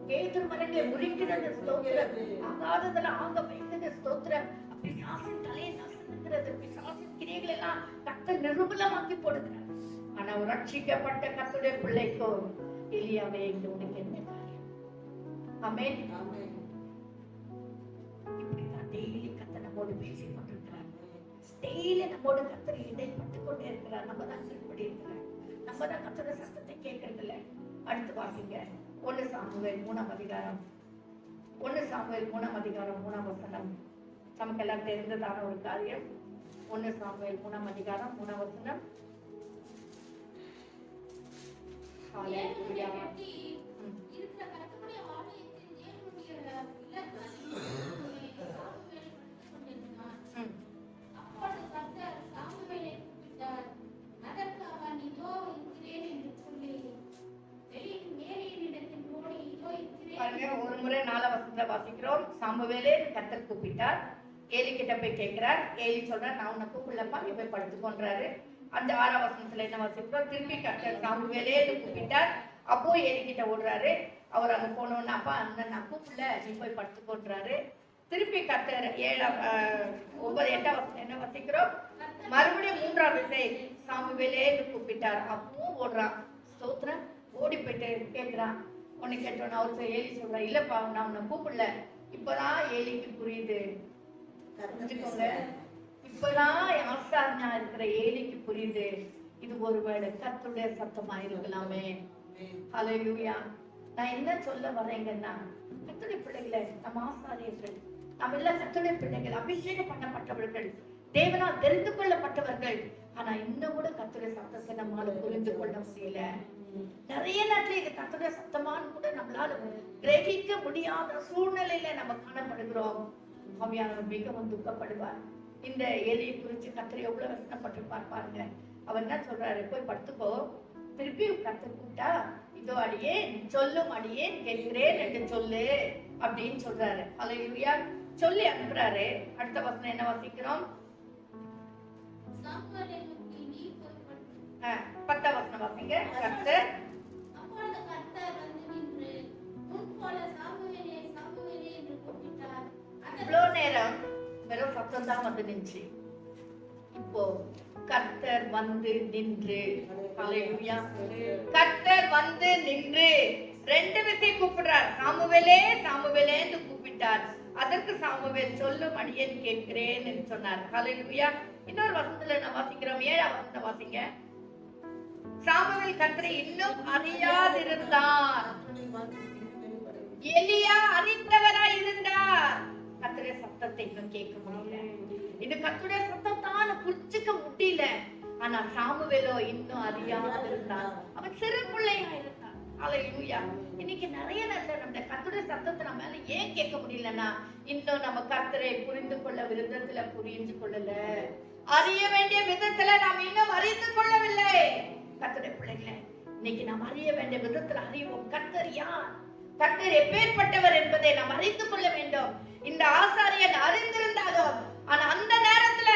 Speaker 1: கேதுரு மரங்களை முறிக்கிறது. ஸ்தோத்திரம். ஆகாததுல ஆங்க வைக்கிறது. ஸ்தோத்திரம். பிசாசின் தலையை நசுங்குகிறது. பிசாசின் கிரியைகள் எல்லாம் கர்த்தர் நிர்மூலமாக்கி போடுகிறார். ஆனா ஒரு ரட்சிக்கப்பட்ட கர்த்தருடைய பிள்ளைக்கோ எலியாவே இங்க உனக்கு என்ன காரியம்? ஆமென். இப்படிதான் டெய்லி கர்த்தர் நம்மோடு பேசிக் கொண்டிருக்கிறார். டெய்லி நம்மோடு கர்த்தர் இடைப்பட்டு கொண்டே இருக்கிறார். நம்ம தான் கீழ்ப்படி இருக்கிறார். நம்ம தான் கர்த்தருடைய சத்தத்தை கேட்கறது இல்லை. அடுத்து வாசிங்க 1 சாமுவேல் 3ஆம் அதிகாரம். 1 சாமுவேல் 3ஆம் அதிகாரம் 3ஆம் வசனம். நமக்கெல்லாம் தெரிந்ததான ஒரு காரியம். 1 சாமுவேல் 3ஆம் அதிகாரம் 3ஆம் வசனம். ஹalleluya.
Speaker 3: இருக்கிற கர்த்தருடைய ஆலயத்தில் தேவனுடைய இல்லத்தில் சாமுவேல் கொண்டிருந்தான். அப்பொழுது கர்த்தர் சாமுவேலை கூப்பிட்டார். அதற்கு அவன் இதோ இருக்கிறேன் என்று சொல்லி ஏலியினிடத்தில் ஓடி இதோ இருக்கிறேன்.
Speaker 1: பாருங்க, ஒரு முறை 4ஆம் வசனத்தை வாசிக்கிறோம். சாமுவேலே கர்த்தர் கூப்பிட்டார். ஏலி கிட்ட போய் கேட்கிறார். ஏலி சொல்றார், நான் உன்னை கூப்பிடலப்பா, நீ போய் படுத்துக்கொன்றாரு. அந்த 6ஆம் வசனத்துல என்ன வாசிக்கிறோம்? திருப்பி கர்த்தர் சாமுவேலே கூப்பிட்டார். அப்போ ஏலி கிட்ட ஓடுறாரு. அவர் அங்க போனோன்னு, அப்பா அந்த நான் கூப்பிடல, நீ போய் படுத்துக்கொன்றாரு. திருப்பி கர்த்தர் 8ஆம் வசனம் என்ன வாசிக்கிறோம்? மறுபடியும் 3ஆம் விசை சாமுவேலே கூப்பிட்டார். அப்போ ஓடுறான். ஸ்தோத்திரம். ஓடி போயிட்டு கேட்கிறான். உன்னை கேட்டோன்னு அவர் ஏலி சொல்றா, இல்லப்பா நான் உன்னை கூப்பிடல. இப்பதான் ஏலிக்கு புரியுது. தெரிஞ்சுக்கோங்க, இப்பதான் ஆசாரியா இருக்கிற ஏலிக்கு புரியுது, இது ஒருவேளை கர்த்தருடைய சத்தமா இருக்கலாமே. ஹல்லேலூயா. நான் என்ன சொல்ல வரேங்கன்னா, கர்த்தருடைய பிள்ளைகளை, நம்ம ஆசாரியர்கள், நம்ம எல்லாம் கர்த்தருடைய பிள்ளைகள், அபிஷேகம் பண்ணப்பட்டவர்கள், தேவனால் தெரிந்து கொள்ளப்பட்டவர்கள். ஆனா இன்னும் கூட கர்த்தருடைய சத்தத்தை நம்மளால புரிந்து கொள்ள முடியல. நிறைய நேரத்துல இது கர்த்தருடைய சத்தமான்னு கூட நம்மளால கிரகிக்க முடியாத சூழ்நிலையில நம்ம காணப்படுகிறோம். ஆவியானவர் மிகவும் துக்கப்படுவார். இந்த எலியை குறிச்சு கர்த்தர் எவ்வளவு வசனப்பட்டிருப்பார் பாருங்க. அவர் என்ன சொல்றாரு? போய் படுத்துக்கோ. திருப்பி கர்த்தர் கூப்பிட்டா, இதோ அடியேன், சொல்லும் அடியேன் கேட்கிறேன் என்று சொல்லு அப்படின்னு சொல்றாரு. ஹல்லேலூயா. சொல்லி அனுப்புறாரு. அடுத்த வசனம் என்ன வாசிக்கிறோம்?
Speaker 3: சாமுவேலை நோக்கி நீ போய் படுத்து.
Speaker 1: 10ஆம் வசனம் வாசிங்க. கர்த்தர்
Speaker 3: அப்பொழுது கர்த்தர் வந்து நின்று முன்போல சாமுவேலே சாமுவேலே என்று கூப்பிட்டார்.
Speaker 1: இவ்வளோ நேரம் வெறும் சத்தம் தான் வந்து நின்று, இப்போ கர்த்தர் வந்து நின்று, ஹல்லேலூயா, கர்த்தர் வந்து நின்று 2 விசை கூப்பிடுறார். சாமுவேலே சாமுவேலேன்னு கூப்பிட்டார். அதற்கு சாமுவேல் சொல்லும் அடியேன் கேட்கிறேன் என்று சொன்னார். ஹல்லேலூயா. இன்னொரு வசனத்துல நான் வாசிக்கிறோம், 7ஆம் வசனம் வாசிங்க. சாமுவேல் கர்த்தரை இன்னும் அறியாதிருந்தார். எலியா அறிந்தவராய் இருந்தார். கர்த்தருடைய சத்தத்தை இன்னும் கேட்க முடியல. இது கர்த்தருடைய சத்தத்தான புரிஞ்சுக்க முடியல. ஆனா சாமுவேலோ இன்னும் அறியாமல் இருந்தார். அவன் சிறு பிள்ளையா இருந்தான். ஹல்லேலூயா. இன்னைக்கு நிறைய நேரத்துல நம்ம கர்த்தருடைய சத்தத்தை நம்ம ஏன் கேட்க முடியலன்னா, இன்னும் நம்ம கர்த்தரை புரிந்து கொள்ள விதத்துல புரிந்து கொள்ளல, அறிய வேண்டிய விதத்துல நாம் இன்னும் அறிந்து கொள்ளவில்லை. கர்த்தருடைய பிள்ளைகளே, இன்னைக்கு நாம் அறிய வேண்டிய விதத்துல அறிவோம். கர்த்தர் யார், கர்த்தர் எப்பேற்பட்டவர் என்பதை நாம் அறிந்து கொள்ள வேண்டும். இந்த ஆசாரியன் அறிந்திருந்தாலும் ஆனா அந்த நேரத்துல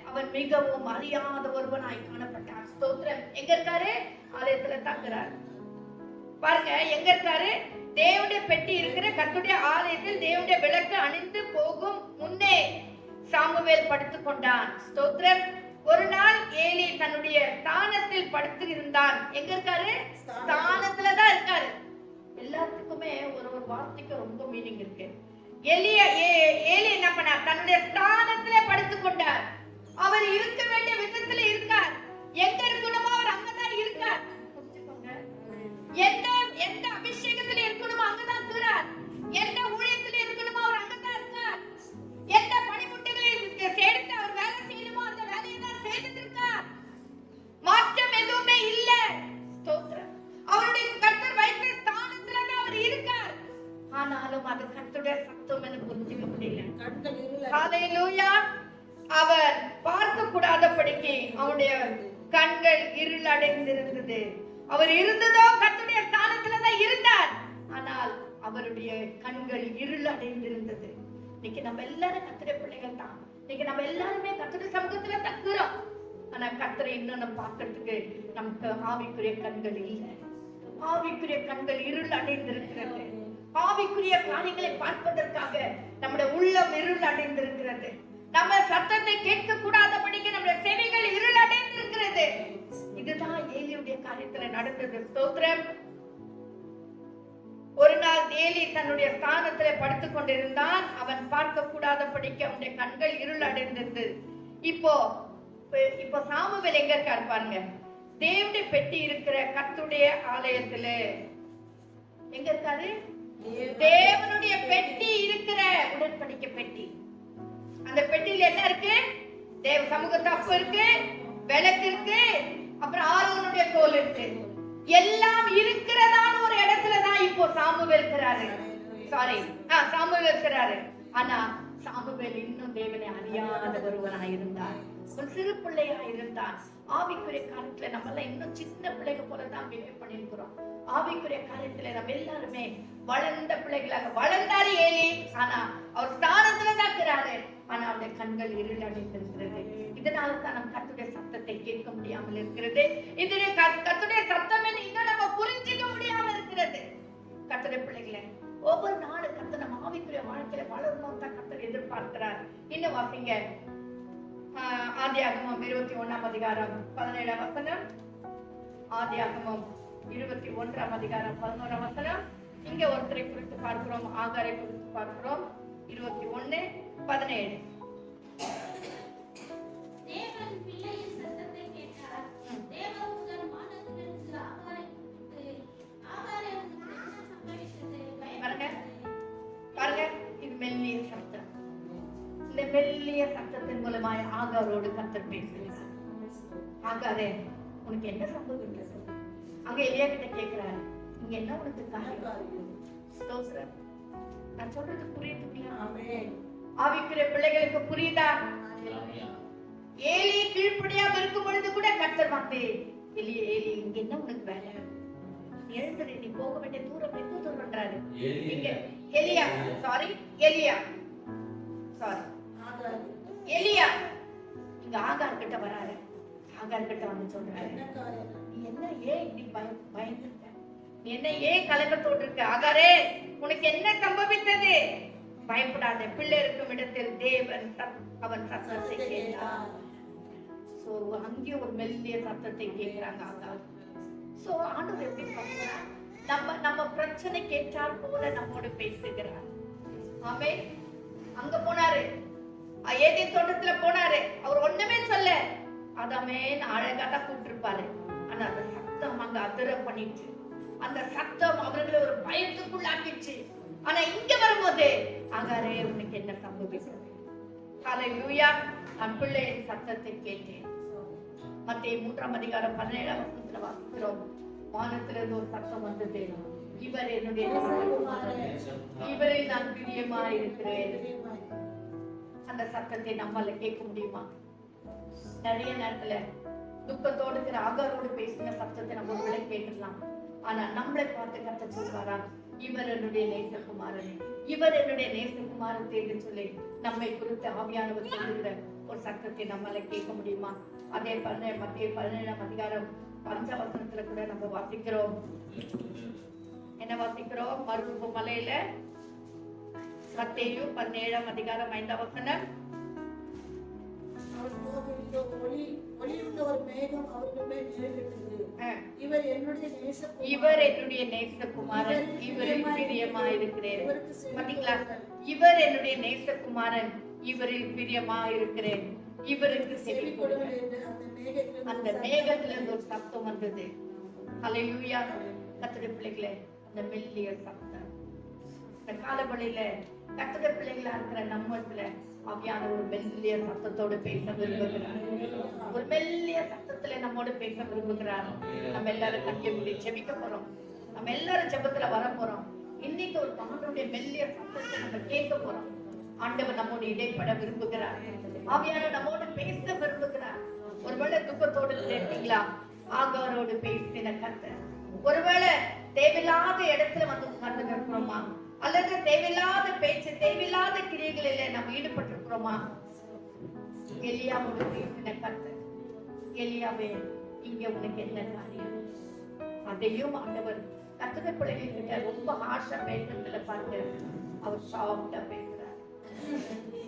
Speaker 1: அவன் மிகவும் அறியாத ஒருவனாய் காணப்பட்டான். ஸ்தோத்திரம். எங்க இருக்காரு? ஆலயத்துல தங்குறார். பாருங்க, எங்க இருக்காரு? தேவனுடைய பெட்டி இருக்கிற கர்த்தருடைய ஆலயத்தில் தேவனுடைய விளக்கு அணிந்து போகும் முன்னே சாமுவேல் படுத்துக் கொண்டான். ஸ்தோத்திரம். ஒரு நாள் ஏலி தன்னுடைய ஸ்தானத்தில் படுத்து இருந்தான். எங்க இருக்காரு? ஸ்தானத்துலதான் இருக்காரு. எல்லாத்துக்குமே ஒரு வார்த்தைக்கு ரொம்ப மீனிங் இருக்கு. ஏலி என்ன பண்ணார்? தன்னுடைய ஸ்தானத்திலே படுத்துக் கொண்டார். அவர் இருக்க வேண்டிய விதத்துல இருக்கார். எங்க இருக்கணுமோ அவர் அங்கதான் இருக்கார். எந்த அபிஷேகத்துல இருக்கணுமோ அங்கதான் இருக்கிறார். எந்த ஊழியத்துல இருக்கணுமோ அவர் அங்கதான் இருக்கார். எந்த பணிமுட்டுகளை சேர்த்து அவர் வேலை செய்யணுமோ அந்த வேலையை தான் செய்துட்டு இருக்கார். மாற்றம் எதுவுமே இல்ல. ஸ்தோத்திரம். அவருடைய கர்த்தர் வைத்த ஸ்தானத்துல தான் அவர் இருக்கார். ஆனாலும் அது கர்த்தருடைய சத்தம் என்று புரிஞ்சுக்க முடியல. ஹல்லேலூயா. அவர் பார்க்க கூடாதபடிக்கு அவருடைய கண்கள் இருள் அடைந்திருந்தது. அவர் இருந்ததோ கர்த்தருடைய ஸ்தானத்துல தான் இருந்தார். ஆனால் அவருடைய கண்கள் இருள் அடைந்திருந்தது. இன்னைக்கு நம்ம எல்லாரும் கர்த்தருடைய பிள்ளைகள் தான். இன்னைக்கு நம்ம எல்லாருமே கர்த்தருடைய சமூகத்துல தக்குறோம். ஆனா கர்த்தரை இன்னும் நம்ம பார்க்கிறதுக்கு நமக்கு ஆவிக்குரிய கண்கள் இல்லை. ஆவிக்குரிய கண்கள் இருள் அடைந்திருக்கிறது. ஆவிக்குரிய காரியங்களை பார்ப்பதற்காக நம்முடைய உள்ளம் இருள் அடைந்திருக்கிறது. நம்ம சத்தத்தை கேட்க கூடாதபடிக்கு நம்முடைய செவிகள் இருள் அடைந்திருக்கிறது. இதுதான் ஏலியுடைய காரியத்துல நடந்தது. ஸ்தோத்திரம். ஒரு நாள் ஏலி தன்னுடைய ஸ்தானத்திலே படுத்துக் கொண்டிருந்தான். அவன் பார்க்க கூடாதபடிக்கு அவனுடைய கண்கள் இருள் அடைந்திருந்தது. இப்போ சாமுவேல் எங்க இருக்காரு பாருங்க. தேவனுடைய பெட்டி இருக்கிற கர்த்தருடைய ஆலயத்துல எங்க இருக்காரு? தேவனுடைய பெட்டி இருக்கிற உடன்படிக்கை பெட்டி. அந்த பெட்டியில என்ன இருக்கு? தேவ சமூக தப்பு இருக்கு, விளக்கு இருக்கு, அப்புறம் ஆரோனுடைய கோல் இருக்கு. எல்லாம் இருக்கிறதான ஒரு இடத்துலதான் இப்போ சாமுவேல் இருக்கிறாரு. சாமுவேல் இருக்கிறாரு. ஆனா சாமுவேல் இன்னும் தேவனை அறியாத ஒருவனாய் இருந்தார். ஒரு சிறு பிள்ளையா இருந்தார். ஆவிக்குரிய காரியத்துல நம்ம எல்லாம் இன்னும் சின்ன பிள்ளைங்க போலதான் பிஹேவ் பண்ணிருக்கிறோம். ஆவிக்குரிய காரியத்துல நம்ம எல்லாருமே வளர்ந்த பிள்ளைகளாக வளர்ந்தாரு ஏலி. ஆனா அவர் ஸ்தானத்துலதான் இருக்கிறாரு. ஆனா அவருடைய கண்கள் இருள் அடைந்திருக்கிறது. இதனாலதான் நம்ம கர்த்தருடைய சத்தத்தை கேட்க முடியாமல் இருக்கிறது. இதனுடைய கர்த்தருடைய சத்தம் இன்னும் நம்ம புரிஞ்சுக்க முடியாமல் இருக்கிறது. கர்த்தருடைய பிள்ளைகளை ஒவ்வொரு நாளும் கர்த்தர் நம்ம ஆவிக்குரிய வாழ்க்கையில வளரணும் தான் கர்த்தர் எதிர்பார்க்கிறார். இன்னும் வாசிங்க, ஆதியாகமம் 21ஆம் அதிகாரம் 17ஆம் வசனம். ஆதியாகமம் 21ஆம் அதிகாரம் 11ஆம் வசனம். இங்க ஒருத்தரை குறித்து பார்க்கிறோம், ஆகாரை குறித்து பார்க்கிறோம். 21:17.
Speaker 3: தேவன் பிள்ளையின் சத்தத்தை கேட்டார். தேவதூதன் வானத்திலிருந்து ஆகாரை கூப்பிட்டு, ஆகாரே, உனக்கு என்ன சம்பவித்தது?
Speaker 1: பாருங்க, இது மெல்லிய சத்தம். இந்த மெல்லிய சத்தத்தின் மூலமாய் ஆகாரோடு கர்த்தர் பேசுகிறார். ஆகாரே, உனக்கு என்ன சம்பவித்தது? அங்க எலியா கிட்ட கேட்கிறாரு, இங்க என்ன உனக்கு காரியம்? ஸ்தோத்திரம். நான் சொல்றது புரியுதுங்களா? ஆவிக்குரிய பிள்ளைகளுக்கு புரியுதா? ஏலி கீழ்ப்படியாக இருக்கும் பொழுது கூட கர்த்தர் வந்து, ஏலி இங்க என்ன உனக்கு வேலை? எழுந்துரு, நீ போக வேண்டிய தூரம் வெகு தூரம்ன்றாரு. இங்க எலியா இங்க ஆகார் கிட்ட வராரு. ஆகார் கிட்ட வந்து சொல்றாரு, நீ என்ன ஏன் இப்படி பயந்துட்ட? நீ என்ன ஏன் கலக்கத்தோடு இருக்க? ஆகாரே, உனக்கு என்ன சம்பவித்தது? பயப்படாத, பிள்ளை இருக்கும் இடத்தில் தேவன் அவன் சத்தத்தை கேட்டார். சோ அங்கே ஒரு மெல்லிய சத்தத்தை கேட்கிறாங்க ஆகார். சோ ஆண்டவர் எப்படி பார்க்கிறார்? நம்ம பிரச்சனை கேட்டால் போல நம்மோடு பேசுகிறார். ஆமென். அங்க போனாரு, ஏதேன் தோட்டத்துல போனாரு. அவர் ஒண்ணுமே சொல்ல, ஆதாமே அழகா தான் கூப்பிட்டிருப்பாரு. ஆனா அந்த சத்தம் அங்க அதிர பண்ணிடுச்சு. அந்த சத்தம் அவர்களை ஒரு பயத்துக்குள்ளாக்கிடுச்சு. ஆனா இங்க வரும்போது ஆகாரே உனக்கு என்ன சம்பவிச்சது? ஹல்லேலூயா. நான் பிள்ளையின் சத்தத்தை கேட்டேன். மத்தேயு 3ஆம் அதிகாரம் 17ஆம் வசனத்துல வாசிக்கிறோம். வானத்திலிருந்து ஒரு சத்தம் வந்தது, இவர் என்னுடைய நேசகுமாரன், இவரில் நான் பிரியமாய் இருக்கிறேன். அந்த சத்தத்தை நம்மால கேட்க முடியுமா? நிறைய நேரத்துல துக்கத்தோடு இருக்கிற ஆகாரோடு பேசின சத்தத்தை நம்ம ஒருவேளை கேட்டுடலாம். ஆனா நம்மளை பார்த்து கர்த்தர் சொல்வாரா, இவர் என்னுடைய நேசகுமாரன், இவர் என்னுடைய நேசகுமாரன் என்று சொல்லி நம்மை குறித்து ஆவியானவர் சொல்லுகிற ஒரு சத்தத்தை நம்மால கேட்க முடியுமா? அதே மத்தேயு 17ஆம் அதிகாரம் 5ஆம் வசனத்துல கூட நம்ம வாசிக்கிறோம். என்ன வாசிக்கிறோம்? மறுரூப மலையில மத்தேயு 17ஆம் அதிகாரம் 5ஆம் வசனம்.
Speaker 2: ஒளியுள்ள ஒரு மேகம் அவர்கள் மேல் நிழலிட்டது. இவர் என்னுடைய நேசகுமாரன்,
Speaker 1: இவர் என்னுடைய நேசகுமாரன், இவரில் பிரியமாயிருக்கிறேன். பாத்தீங்களா? இவர் என்னுடைய நேசகுமாரன், இவரில் பிரியமாயிருக்கிறேன், இவருக்கு செவி கொடுங்கள் என்று அந்த மேகத்துல இருந்து ஒரு சத்தம் வந்தது. ஹல்லேலூயா. கர்த்தருடைய பிள்ளைகளே, அந்த மெல்லிய சத்தம் இந்த காலவழியில கர்த்தருடைய பிள்ளைகளா இருக்கிற நம்மத்துல ஆவியான ஒரு மெல்லிய சத்தத்தோடு பேச விரும்புகிறார். ஒரு மெல்லிய சத்தத்துல நம்மோடு பேச விரும்புகிறார். நம்ம எல்லாரும் கட்டிய முடி ஜெபிக்க போறோம். நம்ம எல்லாரும் ஜெபத்துல வர போறோம். இன்னைக்கு ஒரு ஆண்டவருடைய மெல்லிய சத்தத்தை நம்ம கேட்க போறோம். ஆண்டவர் நம்மோடு இடைப்பட விரும்புகிறார். ஆவியானவர் நம்மோடு பேச விரும்புகிறார். ஒருவேளை துக்கத்தோடு இருக்கீங்களா? ஆகாரோடு பேசின கர்த்தர். ஒருவேளை தேவையில்லாத இடத்துல வந்து உட்கார்ந்து இருக்கிறோமா? அல்லது தேவையில்லாத பேச்சு, தேவையில்லாத கிரியைகளில நம்ம ஈடுபட்டு இருக்கிறோமா? எலியாவோடு பேசின கர்த்தர், எலியாவே இங்க உனக்கு என்ன காரியம்? அதையும் ஆண்டவர் கர்த்தருடைய பிள்ளைகள் கிட்ட ரொம்ப ஹார்ஷா பேசுறதுல பார்க்க அவர் சாஃப்டா பேசுறாரு.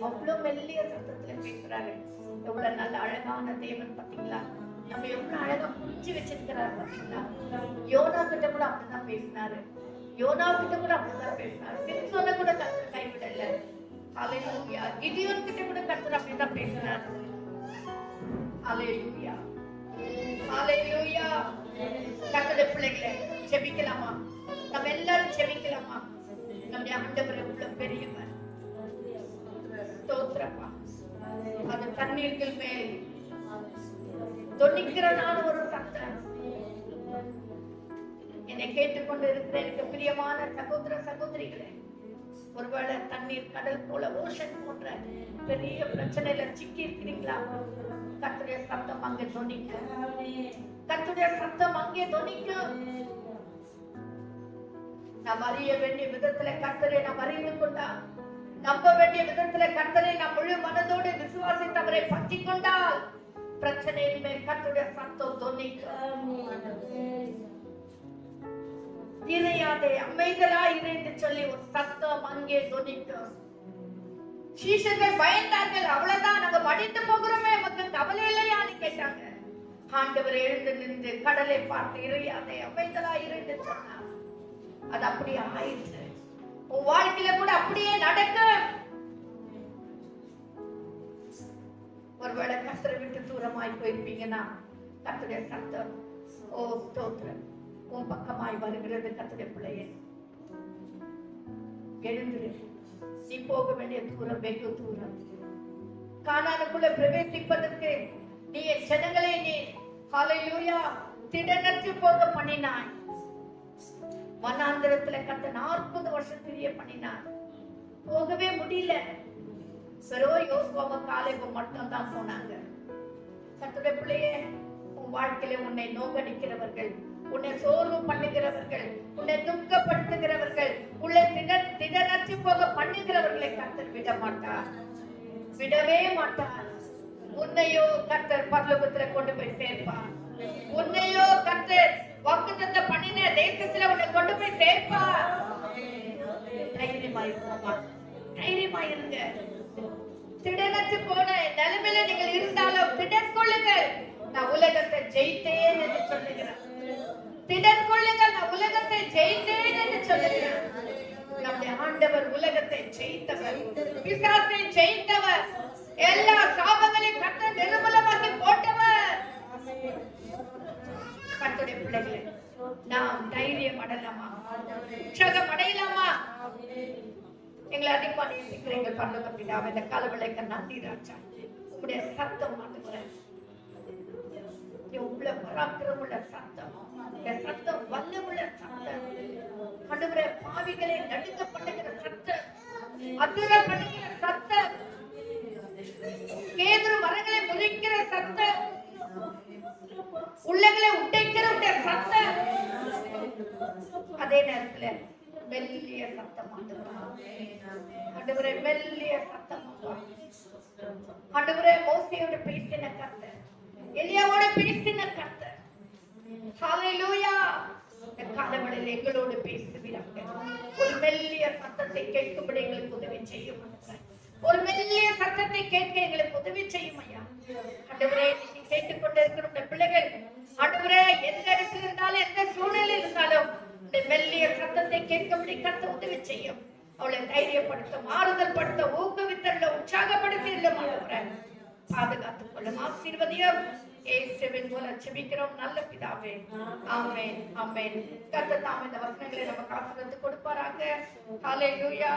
Speaker 1: அவ்வளவு மெல்லிய சத்தத்துல பேசுறாரு. எவ்வளவு நல்ல அழகான தேவன் பாத்தீங்களா? நம்ம எவ்வளவு அழகா புரிஞ்சு வச்சிருக்கிறாரு பாத்தீங்களா? யோனா கிட்ட கூட அப்படிதான் பேசினாரு. யோனா கிட்ட கூட அப்படிதான் பேசினாரு. சிம்சோனை கூட கர்த்தர் கைவிடல. ஹல்லேலூயா. கிதியோன் கிட்ட கூட கர்த்தர் அப்படிதான் பேசினாரு. ஹல்லேலூயா. ஹல்லேலூயா. கர்த்தருடைய பிள்ளைகளே, ஜெபிக்கலாமா? நம்ம எல்லாரும் ஜெபிக்கலாமா? நம்முடைய ஆண்டவர் எவ்வளவு பெரியவர். ஸ்தோத்திரப்பா. அந்த தண்ணீர்கள் மேல் தொனிக்கிறதான ஒரு சத்தம். என்னை கேட்டுக்கொண்டு இருக்கிற எனக்கு பிரியமான சகோதர சகோதரிகளே, ஒருவேளை தண்ணீர் கடல் போல ஓஷன் போன்ற பெரிய பிரச்சனையில சிக்கி இருக்கிறீங்களா? கர்த்தருடைய சத்தம் அங்கே தொனிக்கும். கர்த்தருடைய சத்தம் அங்கே தொனிக்கும். நாம் அறிய வேண்டிய விதத்துல கர்த்தரை நாம் அறிந்து கொண்டா, நம்ப வேண்டிய விதத்துல கர்த்தரை நாம் முழு மனதோடு விசுவாசித்தவரை பற்றி கொண்டால் பிரச்சனையின் மேல் கர்த்தருடைய சத்தம் தொனிக்கும். இறையாதே, அமைதலாய் இரு என்று சொல்லி ஒரு சத்தம் அங்கே தொனிக்கும். சீஷர்கள் பயந்தார்கள். அவ்வளவுதான், நாங்க மடிந்து போகிறோமே, நமக்கு கவலை இல்லையான்னு கேட்டாங்க. ஆண்டவர் எழுந்து நின்று கடலை பார்த்து இறையாதே, அமைதலாய் இரு என்று சொன்னார். அது அப்படியே ஆயிடுச்சு. உன் வாழ்க்கையில கூட அப்படியே நடக்கும். ஒருவேளை கர்த்தரை விட்டு தூரமாய் போயிருப்பீங்கன்னா கர்த்தருடைய சத்தம், ஓ ஸ்தோத்திரம், உன் பக்கமாய் வருகிறது. கர்த்தருடைய பிள்ளையே, எழுந்திரு. நீ போக வேண்டிய தூரம் வெகு தூரம். கானானுக்குள்ள பிரவேசிப்பதற்கு நீ என் ஜனங்களை நீ ஹல்லேலூயா திடனற்று போக பண்ணினாய். வனாந்திரத்துல கர்த்தர் 40 வருஷம் திரிய பண்ணினார். போகவே முடியல. வெறும் யோசுவாவும் காலேபும் மட்டும் தான் போனாங்க. கர்த்தருடைய பிள்ளையே, உன் வாழ்க்கையில உன்னை நோக்கடிக்கிறவர்கள், உன்னை சோர்வு பண்ணுகிறவர்கள், உன்னை துக்கப்படுத்துகிறவர்கள், உன்னை திடனற்று போக பண்ணுகிறவர்களை கர்த்தர் விட மாட்டார், விடவே மாட்டார். உன்னையோ கர்த்தர் பரலோகத்துல கொண்டு போய் சேர்ப்பார். உன்னையோ கர்த்தர் வாக்குத்தத்தம் பண்ணின தேசத்துல உன்னை கொண்டு போய் சேர்ப்பார். தைரியமாயிருப்போமா? தைரியமாயிருங்க. திடனற்று போன நிலைமையில நீங்கள் இருந்தாலும் திடன் கொள்ளுங்கள். நான் உலகத்தை ஜெயித்தேன் என்று சொல்லுகிறேன். திடன் கொள்ளுங்கள். நான் உலகத்தை ஜெயித்தேன் என்று சொல்லுகிறேன். ஆண்டவர் உலகத்தை ஜெயித்தவர், பிசாசை ஜெயித்தவர், எல்லா சாபங்களையும் கர்த்தர் நிர்மூலமாக்கி போட்டவர். கர்த்தருடைய பிள்ளைகளே, நாம் தைரியம் அடையலாமா? உற்சாகம் அடையலாமா? எங்களை அதிகமாக நேசிக்கிற எங்கள் பரலோக பிதாவே, இந்த காலவேளைக்கு நன்றி ராஜா. உங்களுடைய சத்தம் ஆண்டவரே, உள்ள பராக்கிரமுள்ள சத்தம், சத்தம் வல்லமுள்ள சத்தம் ஆண்டவரே, பாவிகளை நடுங்க பண்ணுகிற சத்தம், அதிர பண்ணுகிற சத்தம், கேதுரு மரங்களை முறிக்கிற சத்தம், உள்ளங்களை உடைக்கிற சத்தம், அதே நேரத்துல மெல்லிய சத்தம் ஆண்டவரே, மெல்லிய சத்தம் ஆண்டவரே, மோசேயோட பேசின கர்த்தர், எலியாவோட பேசின கர்த்தர். ஹல்லேலூயா. இந்த காலவெளியில் எங்களோடு பேசுவீராக. ஒரு மெல்லிய சத்தத்தை கேட்கும்படி எங்களுக்கு உதவி செய்யும். ஒரு மெல்லிய சத்தத்தை கேட்க எங்களுக்கு உதவி செய்யும் ஐயா. ஆண்டவரே, நீ கேட்டுக்கொண்டு இருக்கிற பிள்ளைகள் ஆண்டவரே, எந்த இடத்துல இருந்தாலும் எந்த சூழ்நிலை இருந்தாலும் இந்த மெல்லிய சத்தத்தை கேட்கும்படி கர்த்தர் உதவி செய்யும். அவளை தைரியப்படுத்தும், ஆறுதல் படுத்த, ஊக்குவித்தல்ல, உற்சாகப்படுத்தி இல்லை பாதுகாத்துக் கொள்ளும். ஆசீர்வதியும் இயேசுவின் மூலம் ஜெபிக்கிறோம் நல்ல பிதாவே. ஆமென், ஆமென். கர்த்தர் தாமே இந்த வசனங்களை நமக்கு ஆசீர்வதித்து கொடுப்பாராக. ஹல்லேலூயா.